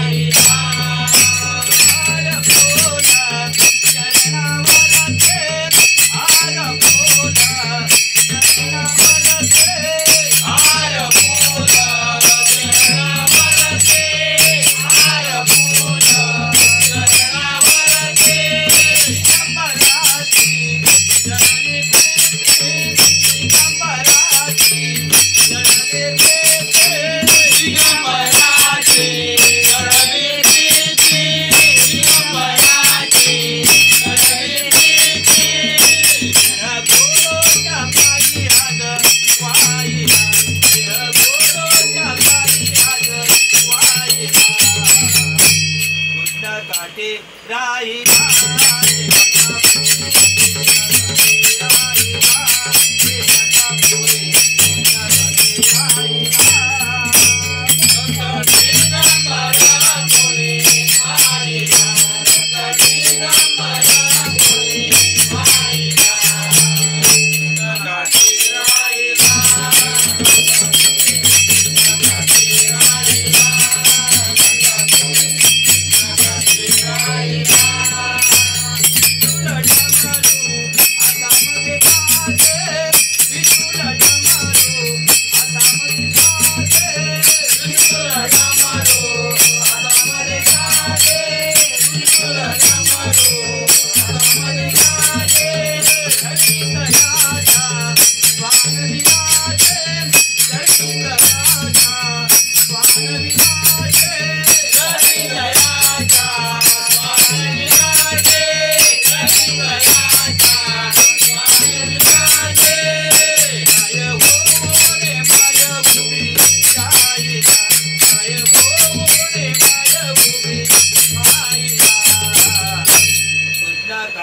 Bye.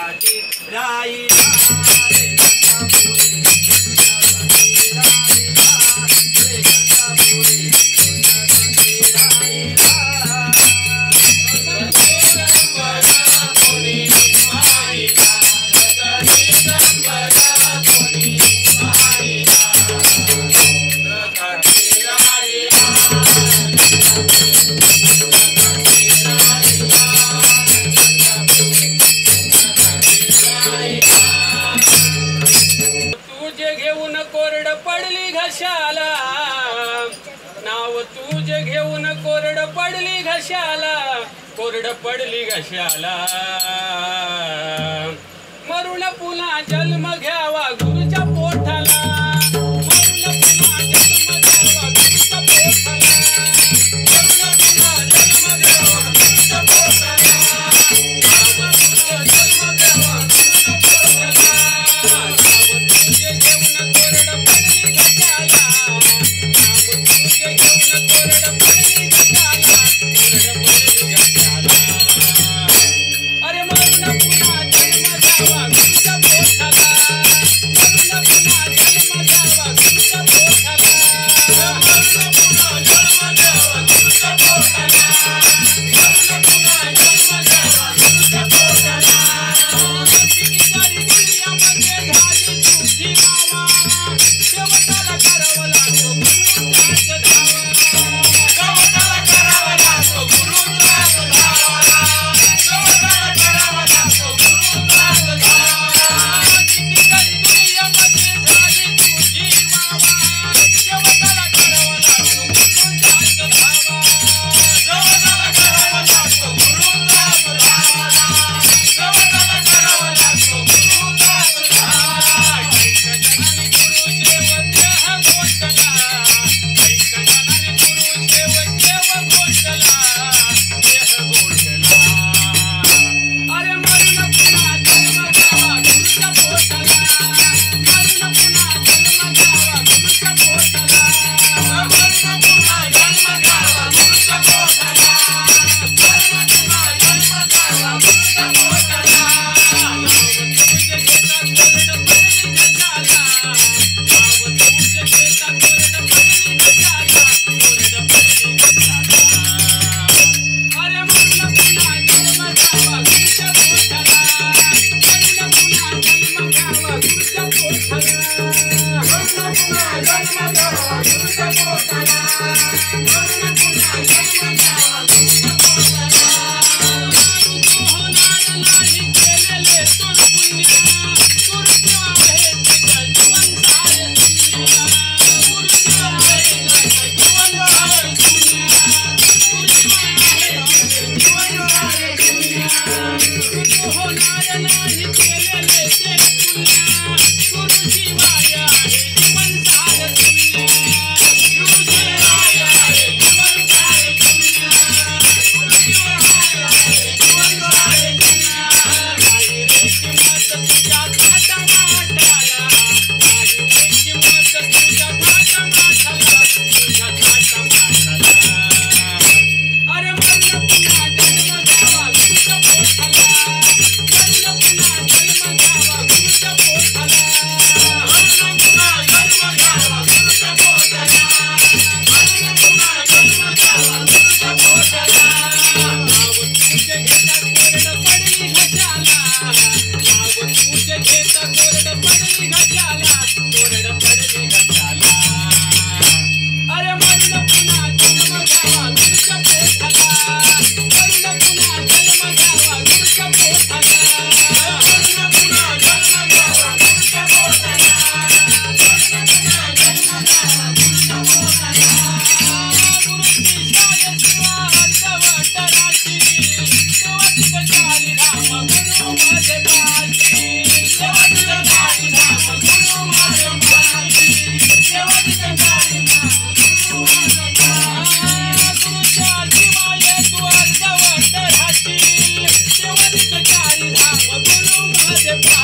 तुझ्यासाठी राहिला रे गंगापुरी, तुझ्यासाठी राहिला रे गंगापुरी, तुझ्यासाठी राहिला. तुझे घेऊन कोरड पडली घशाला, नाव तुझे घेऊन कोरड पडली घशाला, कोरड पडली घशाला. मरून पुन्हा जन्म घ्यावा गुरुच्या पोटाला, मरून पुन्हा जन्म घ्यावा गुरुच्या पोटाला, मरून पुन्हा जन्म घ्यावा गुरुच्या पोटाला, नाव तुझे जन्म घ्यावा गुरुच्या पोटाला. तुझे घेऊन कोरड पडली घशाला, नाव तुझे घेऊन कोरड पडली घशाला, कोरड पडली घशाला. अरे मरून पुन्हा जन्म घ्यावा गुरुच्या पोटाला, मरून पुन्हा जन्म घ्यावा गुरुच्या पोटाला, मरून पुन्हा जन्म घ्यावा गुरुच्या पोटाला, मरून पुन्हा जन्म घ्यावा गुरुच्या पोटाला. किती तरी दुनियामध्ये झाली तुझी नावा, शेवटाला करावं लागतो गुरुचाच धावा, शेवटाला करावं लागतो गुरुचाच धावा, शेवटाला करावं लागतो गुरुचाच धावा. किती तरी दुनियामध्ये झाली तुझी वावा, शेवटाला करावं लागतो गुरुचाच धावा, शेवटाला करावं लागतो गुरुचाच धावा, शेवटाला करावं लागतो गुरुचाच धावा. ऐक जनाने गुरु देव देह गोठला, ऐक जनाने गुरु देव देव गोठला, देह गोठला. अरे मरून पुन्हा जन्म घ्यावा गुरुच्या पोटाला, मरून पुन्हा जन्म घ्यावा गुरुच्या पोटाला, मरून पुन्हा जन्म घ्यावा गुरुच्या पोटाला, मरून पुन्हा जन्म घ्यावा गुरुच्या पोटाला. नाव तुझे घेता कोरड पडली घशाला, नाव तुझे घेता कोरड पडली घशाला, कोरड पडली घशाला. अरे मरून पुन्हा जन्म घ्यावा गुरुच्या पोटाला, मरून पुन्हा जन्म घ्यावा गुरुच्या पोटाला, मरून पुन्हा जन्म घ्यावा गुरुच्या पोटाला, मरून पुन्हा जन्म घ्यावा गुरुच्या पोटाला. तू होणार नाही केलेले तुर पुण्य, गुरुदेव आहे तुझं जीवन सारे शून्य, गुरुदेव आहे तुझं जीवन सारे शून्य, गुरुदेव आहे तुझं जीवन सारे शून्य. तू होणार नाही केलेले ते पुण्य, गुरुशिवाय आहे जीवन सारे शून्य, गुरुशिवाय आहे जीवन सारे शून्य, गुरुशिवाय आहे जीवन सारे शून्य. नाही रे किंमत तुझ्या थाटामाटाला, नाही रे किंमत तुझ्या थाटामाटाला, तुझ्या थाटामाटाला. अरे मरून पुन्हा जन्म घ्यावा गुरुच्या पोटाला, मरून पुन्हा जन्म घ्यावा गुरुच्या पोटाला, मरून पुन्हा जन्म घ्यावा गुरुच्या पोटाला, मरून पुन्हा जन्म घ्यावा गुरुच्या पोटाला. नाव तुझे घेता कोरड पडली घशाला, नाव तुझे घेता कोरड पडली घशाला, कोरड पडली घशाला. अरे मरून पुन्हा जन्म घ्यावा गुरुच्या पोटाला, मरून पुन्हा जन्म घ्यावा गुरुच्या पोटाला, मरून पुन्हा जन्म घ्यावा गुरुच्या पोटाला, मरून पुन्हा जन्म घ्यावा गुरुच्या पोटाला. गुरुची शाळेशिवा अर्धवट राशी, देवाची चारी धाम गुरु माझे पाशी, देवाची चारी धाम गुरु माझे पाशी, देवाची चारी धाम गुरु माझे पाशी. गुरुच्या शिवाय तू अर्धवट राहशील, देवाची चारी धाम गुरु माझे पाशी.